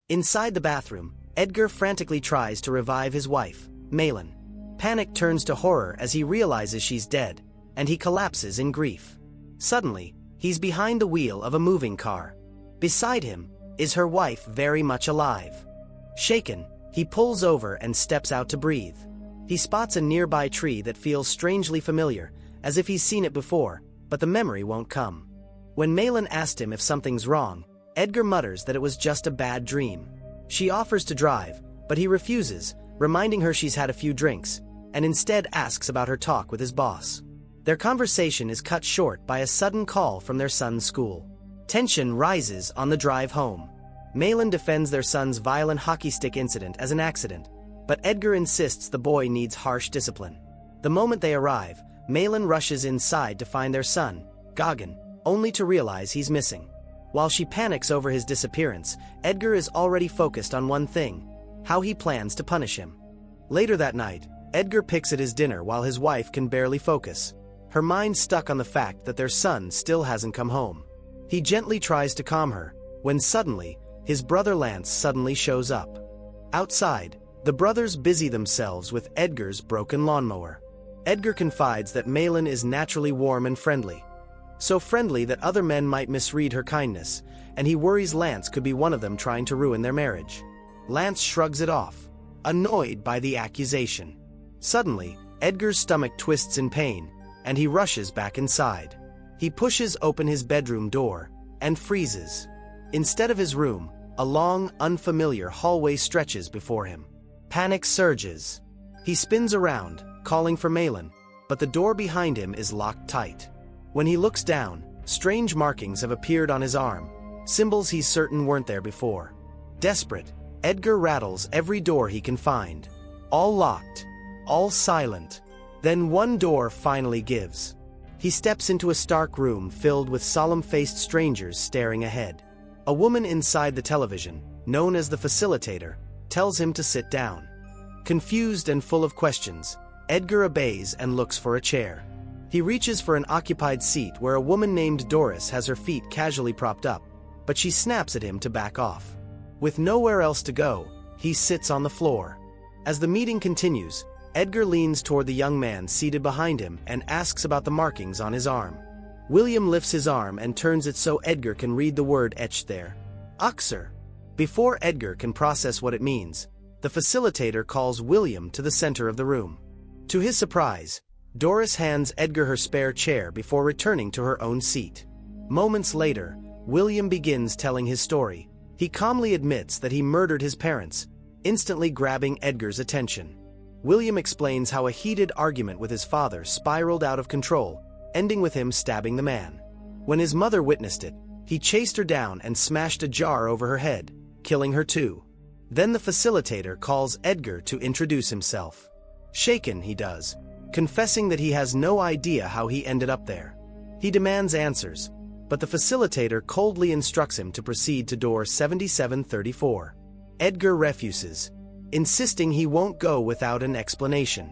Inside the bathroom, Edgar frantically tries to revive his wife, Malin. Panic turns to horror as he realizes she's dead, and he collapses in grief. Suddenly, he's behind the wheel of a moving car. Beside him is her wife, very much alive. Shaken, he pulls over and steps out to breathe. He spots a nearby tree that feels strangely familiar, as if he's seen it before, but the memory won't come. When Malin asked him if something's wrong, Edgar mutters that it was just a bad dream. She offers to drive, but he refuses, reminding her she's had a few drinks, and instead asks about her talk with his boss. Their conversation is cut short by a sudden call from their son's school. Tension rises on the drive home. Malin defends their son's violent hockey stick incident as an accident, but Edgar insists the boy needs harsh discipline. The moment they arrive, Malin rushes inside to find their son, Gauguin, only to realize he's missing. While she panics over his disappearance, Edgar is already focused on one thing: how he plans to punish him. Later that night, Edgar picks at his dinner while his wife can barely focus, her mind stuck on the fact that their son still hasn't come home. He gently tries to calm her, when suddenly, his brother Lance suddenly shows up. Outside, the brothers busy themselves with Edgar's broken lawnmower. Edgar confides that Malin is naturally warm and friendly. So friendly that other men might misread her kindness, and he worries Lance could be one of them trying to ruin their marriage. Lance shrugs it off, annoyed by the accusation. Suddenly, Edgar's stomach twists in pain, and he rushes back inside. He pushes open his bedroom door, and freezes. Instead of his room, a long, unfamiliar hallway stretches before him. Panic surges. He spins around, calling for Malin, but the door behind him is locked tight. When he looks down, strange markings have appeared on his arm, symbols he's certain weren't there before. Desperate, Edgar rattles every door he can find. All locked, all silent. Then one door finally gives. He steps into a stark room filled with solemn-faced strangers staring ahead. A woman inside the television, known as the facilitator, tells him to sit down. Confused and full of questions, Edgar obeys and looks for a chair. He reaches for an occupied seat where a woman named Doris has her feet casually propped up, but she snaps at him to back off. With nowhere else to go, he sits on the floor. As the meeting continues, Edgar leans toward the young man seated behind him and asks about the markings on his arm. William lifts his arm and turns it so Edgar can read the word etched there. Uxer. Before Edgar can process what it means, the facilitator calls William to the center of the room. To his surprise, Doris hands Edgar her spare chair before returning to her own seat. Moments later, William begins telling his story. He calmly admits that he murdered his parents, instantly grabbing Edgar's attention. William explains how a heated argument with his father spiraled out of control, ending with him stabbing the man. When his mother witnessed it, he chased her down and smashed a jar over her head, killing her too. Then the facilitator calls Edgar to introduce himself. Shaken, he does, confessing that he has no idea how he ended up there. He demands answers, but the facilitator coldly instructs him to proceed to door 7734. Edgar refuses, insisting he won't go without an explanation.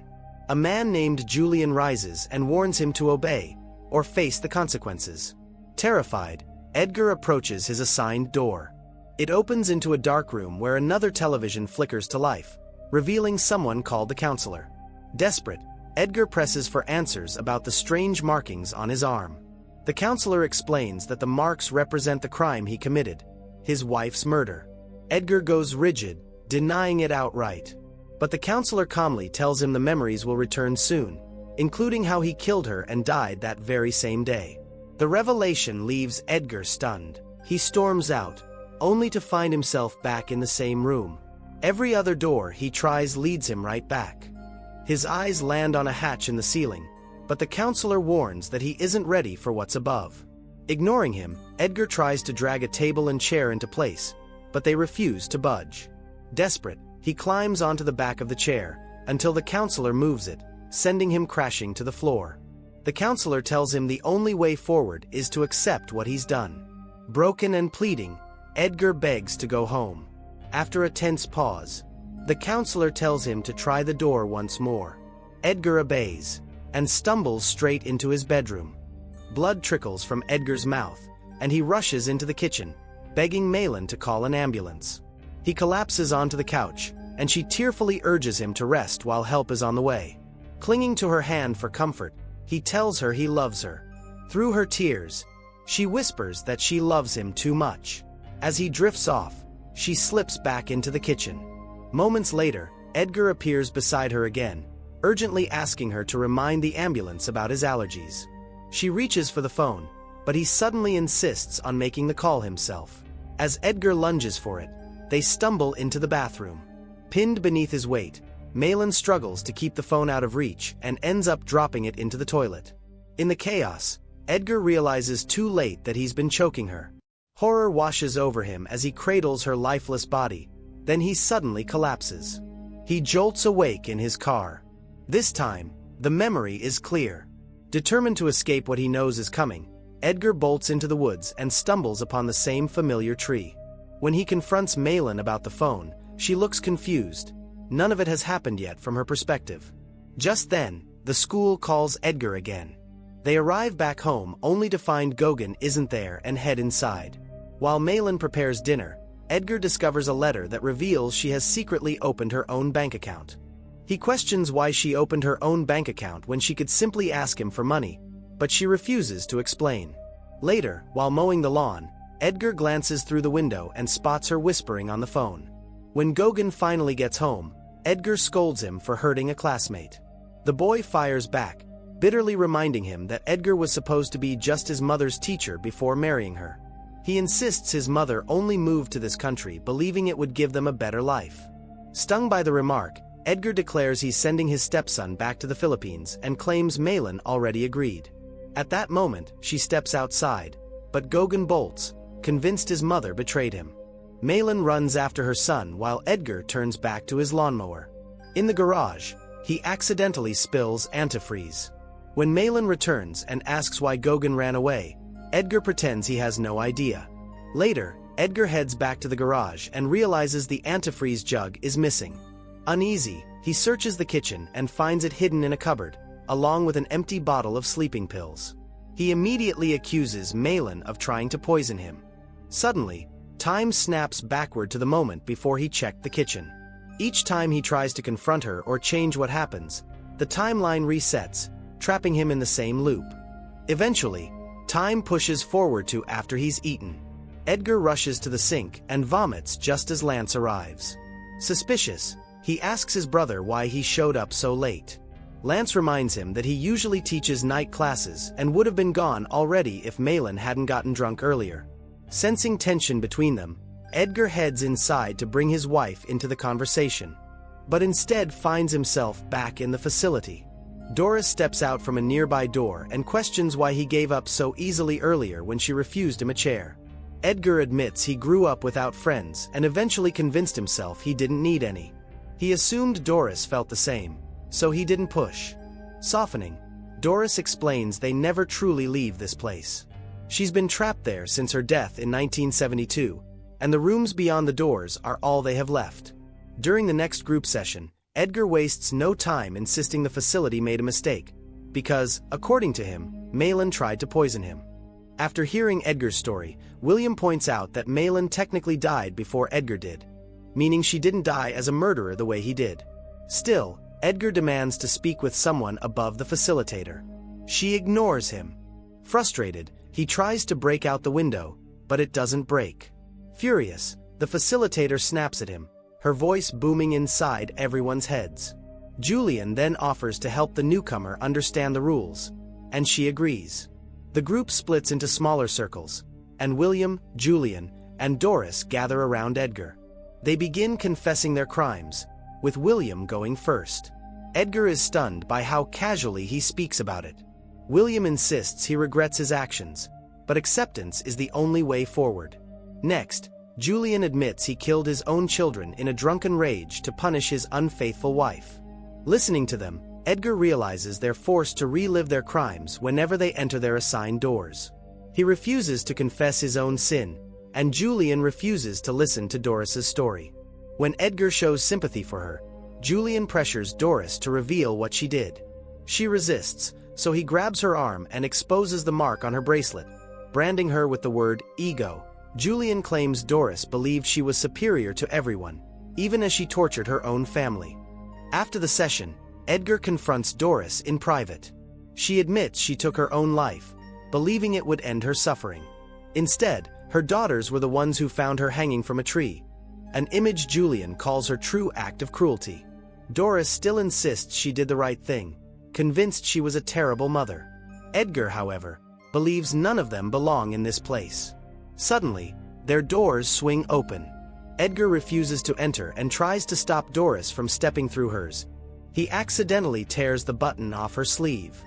A man named Julian rises and warns him to obey, or face the consequences. Terrified, Edgar approaches his assigned door. It opens into a dark room where another television flickers to life, revealing someone called the counselor. Desperate, Edgar presses for answers about the strange markings on his arm. The counselor explains that the marks represent the crime he committed, his wife's murder. Edgar goes rigid, denying it outright. But the counselor calmly tells him the memories will return soon, including how he killed her and died that very same day. The revelation leaves Edgar stunned. He storms out, only to find himself back in the same room. Every other door he tries leads him right back. His eyes land on a hatch in the ceiling, but the counselor warns that he isn't ready for what's above. Ignoring him, Edgar tries to drag a table and chair into place, but they refuse to budge. Desperate, he climbs onto the back of the chair, until the counselor moves it, sending him crashing to the floor. The counselor tells him the only way forward is to accept what he's done. Broken and pleading, Edgar begs to go home. After a tense pause, the counselor tells him to try the door once more. Edgar obeys, and stumbles straight into his bedroom. Blood trickles from Edgar's mouth, and he rushes into the kitchen, begging Malin to call an ambulance. He collapses onto the couch, and she tearfully urges him to rest while help is on the way. Clinging to her hand for comfort, he tells her he loves her. Through her tears, she whispers that she loves him too much. As he drifts off, she slips back into the kitchen. Moments later, Edgar appears beside her again, urgently asking her to remind the ambulance about his allergies. She reaches for the phone, but he suddenly insists on making the call himself. As Edgar lunges for it, they stumble into the bathroom. Pinned beneath his weight, Malin struggles to keep the phone out of reach and ends up dropping it into the toilet. In the chaos, Edgar realizes too late that he's been choking her. Horror washes over him as he cradles her lifeless body, then he suddenly collapses. He jolts awake in his car. This time, the memory is clear. Determined to escape what he knows is coming, Edgar bolts into the woods and stumbles upon the same familiar tree. When he confronts Malin about the phone, she looks confused. None of it has happened yet from her perspective. Just then, the school calls Edgar again. They arrive back home only to find Gauguin isn't there and head inside. While Malin prepares dinner, Edgar discovers a letter that reveals she has secretly opened her own bank account. He questions why she opened her own bank account when she could simply ask him for money, but she refuses to explain. Later, while mowing the lawn, Edgar glances through the window and spots her whispering on the phone. When Gauguin finally gets home, Edgar scolds him for hurting a classmate. The boy fires back, bitterly reminding him that Edgar was supposed to be just his mother's teacher before marrying her. He insists his mother only moved to this country believing it would give them a better life. Stung by the remark, Edgar declares he's sending his stepson back to the Philippines and claims Malin already agreed. At that moment, she steps outside, but Gauguin bolts, convinced his mother betrayed him. Malin runs after her son while Edgar turns back to his lawnmower. In the garage, he accidentally spills antifreeze. When Malin returns and asks why Gauguin ran away, Edgar pretends he has no idea. Later, Edgar heads back to the garage and realizes the antifreeze jug is missing. Uneasy, he searches the kitchen and finds it hidden in a cupboard, along with an empty bottle of sleeping pills. He immediately accuses Malin of trying to poison him. Suddenly, time snaps backward to the moment before he checked the kitchen. Each time he tries to confront her or change what happens, the timeline resets, trapping him in the same loop. Eventually, time pushes forward to after he's eaten. Edgar rushes to the sink and vomits just as Lance arrives. Suspicious, he asks his brother why he showed up so late. Lance reminds him that he usually teaches night classes and would have been gone already if Malin hadn't gotten drunk earlier. Sensing tension between them, Edgar heads inside to bring his wife into the conversation, but instead finds himself back in the facility. Doris steps out from a nearby door and questions why he gave up so easily earlier when she refused him a chair. Edgar admits he grew up without friends and eventually convinced himself he didn't need any. He assumed Doris felt the same, so he didn't push. Softening, Doris explains they never truly leave this place. She's been trapped there since her death in 1972, and the rooms beyond the doors are all they have left. During the next group session, Edgar wastes no time insisting the facility made a mistake, because, according to him, Malin tried to poison him. After hearing Edgar's story, William points out that Malin technically died before Edgar did, meaning she didn't die as a murderer the way he did. Still, Edgar demands to speak with someone above the facilitator. She ignores him. Frustrated, he tries to break out the window, but it doesn't break. Furious, the facilitator snaps at him, her voice booming inside everyone's heads. Julian then offers to help the newcomer understand the rules, and she agrees. The group splits into smaller circles, and William, Julian, and Doris gather around Edgar. They begin confessing their crimes, with William going first. Edgar is stunned by how casually he speaks about it. William insists he regrets his actions, but acceptance is the only way forward. Next, Julian admits he killed his own children in a drunken rage to punish his unfaithful wife. Listening to them, Edgar realizes they're forced to relive their crimes whenever they enter their assigned doors. He refuses to confess his own sin, and Julian refuses to listen to Doris's story. When Edgar shows sympathy for her, Julian pressures Doris to reveal what she did. She resists, so he grabs her arm and exposes the mark on her bracelet, branding her with the word ego. Julian claims Doris believed she was superior to everyone, even as she tortured her own family. After the session, Edgar confronts Doris in private. She admits she took her own life, believing it would end her suffering. Instead, her daughters were the ones who found her hanging from a tree, an image Julian calls her true act of cruelty. Doris still insists she did the right thing, convinced she was a terrible mother. Edgar, however, believes none of them belong in this place. Suddenly, their doors swing open. Edgar refuses to enter and tries to stop Doris from stepping through hers. He accidentally tears the button off her sleeve.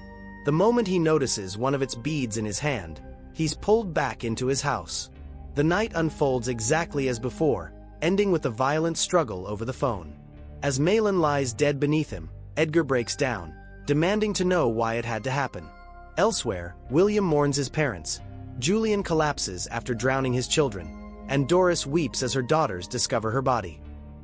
The moment he notices one of its beads in his hand, he's pulled back into his house. The night unfolds exactly as before, ending with a violent struggle over the phone. As Malin lies dead beneath him, Edgar breaks down, demanding to know why it had to happen. Elsewhere, William mourns his parents. Julian collapses after drowning his children, and Doris weeps as her daughters discover her body.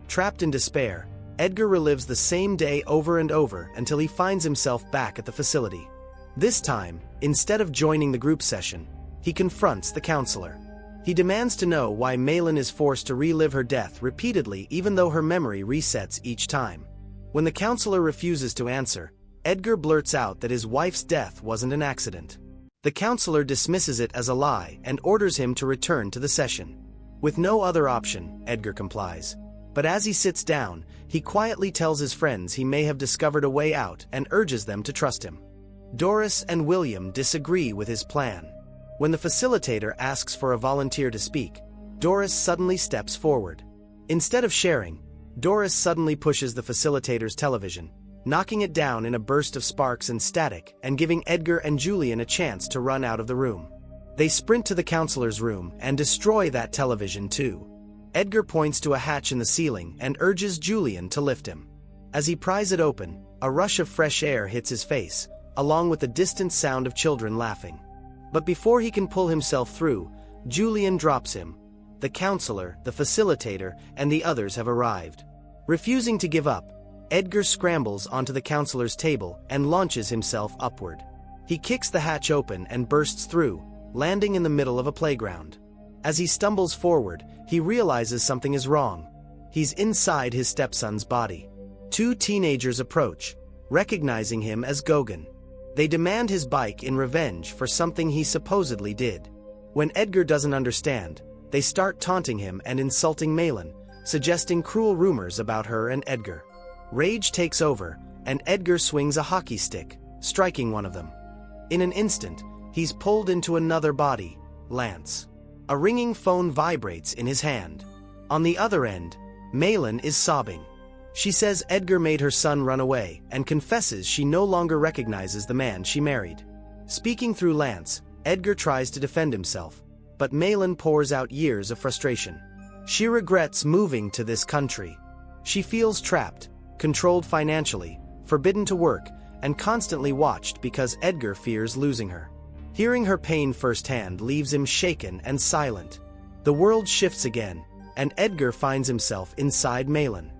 Trapped in despair, Edgar relives the same day over and over until he finds himself back at the facility. This time, instead of joining the group session, he confronts the counselor. He demands to know why Malin is forced to relive her death repeatedly even though her memory resets each time. When the counselor refuses to answer, Edgar blurts out that his wife's death wasn't an accident. The counselor dismisses it as a lie and orders him to return to the session. With no other option, Edgar complies. But as he sits down, he quietly tells his friends he may have discovered a way out and urges them to trust him. Doris and William disagree with his plan. When the facilitator asks for a volunteer to speak, Doris suddenly steps forward. Instead of sharing, Doris suddenly pushes the facilitator's television, knocking it down in a burst of sparks and static and giving Edgar and Julian a chance to run out of the room. They sprint to the counselor's room and destroy that television too. Edgar points to a hatch in the ceiling and urges Julian to lift him. As he pries it open, a rush of fresh air hits his face, along with the distant sound of children laughing. But before he can pull himself through, Julian drops him. The counselor, the facilitator, and the others have arrived. Refusing to give up, Edgar scrambles onto the counselor's table and launches himself upward. He kicks the hatch open and bursts through, landing in the middle of a playground. As he stumbles forward, he realizes something is wrong. He's inside his stepson's body. Two teenagers approach, recognizing him as Gauguin. They demand his bike in revenge for something he supposedly did. When Edgar doesn't understand, they start taunting him and insulting Malin, suggesting cruel rumors about her and Edgar. Rage takes over, and Edgar swings a hockey stick, striking one of them. In an instant, he's pulled into another body, Lance. A ringing phone vibrates in his hand. On the other end, Malin is sobbing. She says Edgar made her son run away and confesses she no longer recognizes the man she married. Speaking through Lance, Edgar tries to defend himself, but Malin pours out years of frustration. She regrets moving to this country. She feels trapped, controlled financially, forbidden to work, and constantly watched because Edgar fears losing her. Hearing her pain firsthand leaves him shaken and silent. The world shifts again, and Edgar finds himself inside Malin.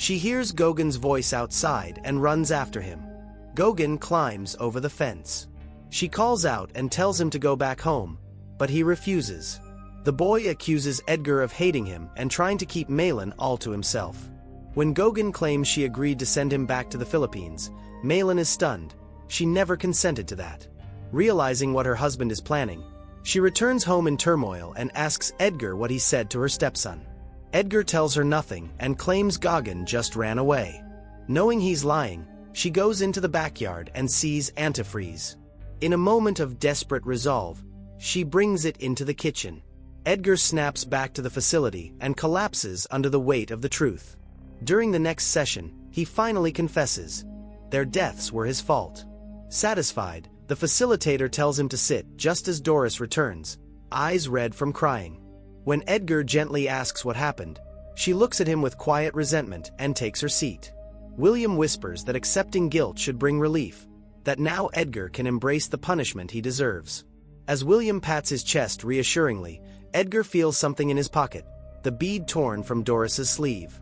She hears Gauguin's voice outside and runs after him. Gauguin climbs over the fence. She calls out and tells him to go back home, but he refuses. The boy accuses Edgar of hating him and trying to keep Malin all to himself. When Gauguin claims she agreed to send him back to the Philippines, Malin is stunned. She never consented to that. Realizing what her husband is planning, she returns home in turmoil and asks Edgar what he said to her stepson. Edgar tells her nothing and claims Gauguin just ran away. Knowing he's lying, she goes into the backyard and sees antifreeze. In a moment of desperate resolve, she brings it into the kitchen. Edgar snaps back to the facility and collapses under the weight of the truth. During the next session, he finally confesses. Their deaths were his fault. Satisfied, the facilitator tells him to sit just as Doris returns, eyes red from crying. When Edgar gently asks what happened, she looks at him with quiet resentment and takes her seat. William whispers that accepting guilt should bring relief, that now Edgar can embrace the punishment he deserves. As William pats his chest reassuringly, Edgar feels something in his pocket, the bead torn from Doris's sleeve.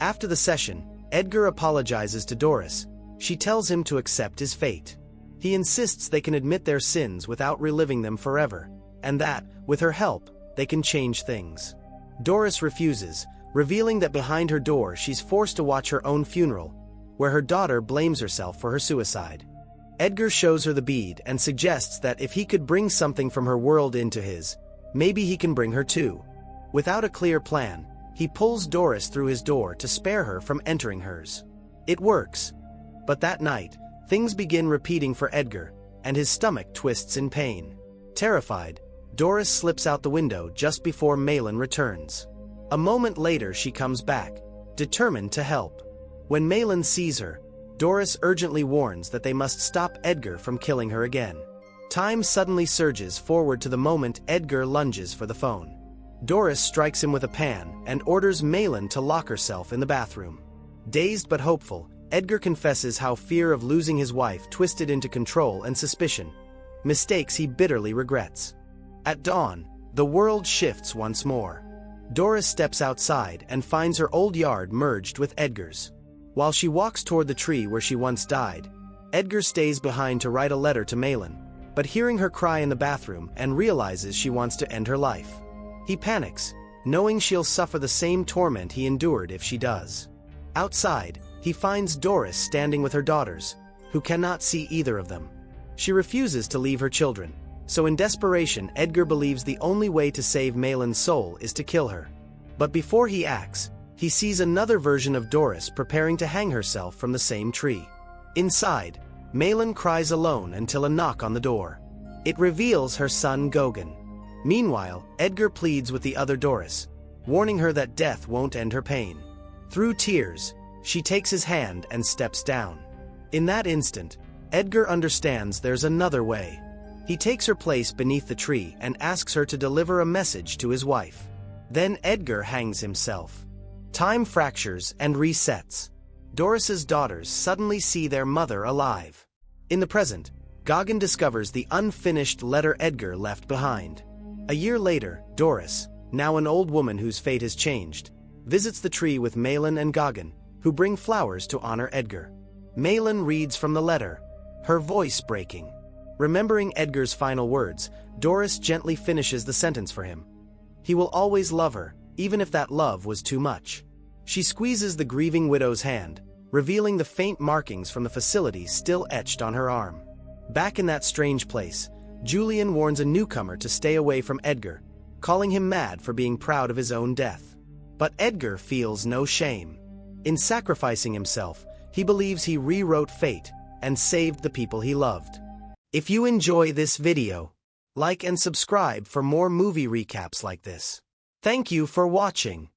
After the session, Edgar apologizes to Doris. She tells him to accept his fate. He insists they can admit their sins without reliving them forever, and that, with her help, they can change things. Doris refuses, revealing that behind her door she's forced to watch her own funeral, where her daughter blames herself for her suicide. Edgar shows her the bead and suggests that if he could bring something from her world into his, maybe he can bring her too. Without a clear plan, he pulls Doris through his door to spare her from entering hers. It works. But that night, things begin repeating for Edgar, and his stomach twists in pain. Terrified, Doris slips out the window just before Malin returns. A moment later she comes back, determined to help. When Malin sees her, Doris urgently warns that they must stop Edgar from killing her again. Time suddenly surges forward to the moment Edgar lunges for the phone. Doris strikes him with a pan and orders Malin to lock herself in the bathroom. Dazed but hopeful, Edgar confesses how fear of losing his wife twisted into control and suspicion, mistakes he bitterly regrets. At dawn, the world shifts once more. Doris steps outside and finds her old yard merged with Edgar's. While she walks toward the tree where she once died, Edgar stays behind to write a letter to Malin, but hearing her cry in the bathroom and realizes she wants to end her life. He panics, knowing she'll suffer the same torment he endured if she does. Outside, he finds Doris standing with her daughters, who cannot see either of them. She refuses to leave her children, so in desperation Edgar believes the only way to save Malin's soul is to kill her. But before he acts, he sees another version of Doris preparing to hang herself from the same tree. Inside, Malin cries alone until a knock on the door. It reveals her son Gauguin. Meanwhile, Edgar pleads with the other Doris, warning her that death won't end her pain. Through tears, she takes his hand and steps down. In that instant, Edgar understands there's another way. He takes her place beneath the tree and asks her to deliver a message to his wife. Then Edgar hangs himself. Time fractures and resets. Doris's daughters suddenly see their mother alive. In the present, Gauguin discovers the unfinished letter Edgar left behind. A year later, Doris, now an old woman whose fate has changed, visits the tree with Malin and Gauguin, who bring flowers to honor Edgar. Malin reads from the letter, her voice breaking. Remembering Edgar's final words, Doris gently finishes the sentence for him. He will always love her, even if that love was too much. She squeezes the grieving widow's hand, revealing the faint markings from the facility still etched on her arm. Back in that strange place, Julian warns a newcomer to stay away from Edgar, calling him mad for being proud of his own death. But Edgar feels no shame. In sacrificing himself, he believes he rewrote fate and saved the people he loved. If you enjoy this video, like and subscribe for more movie recaps like this. Thank you for watching.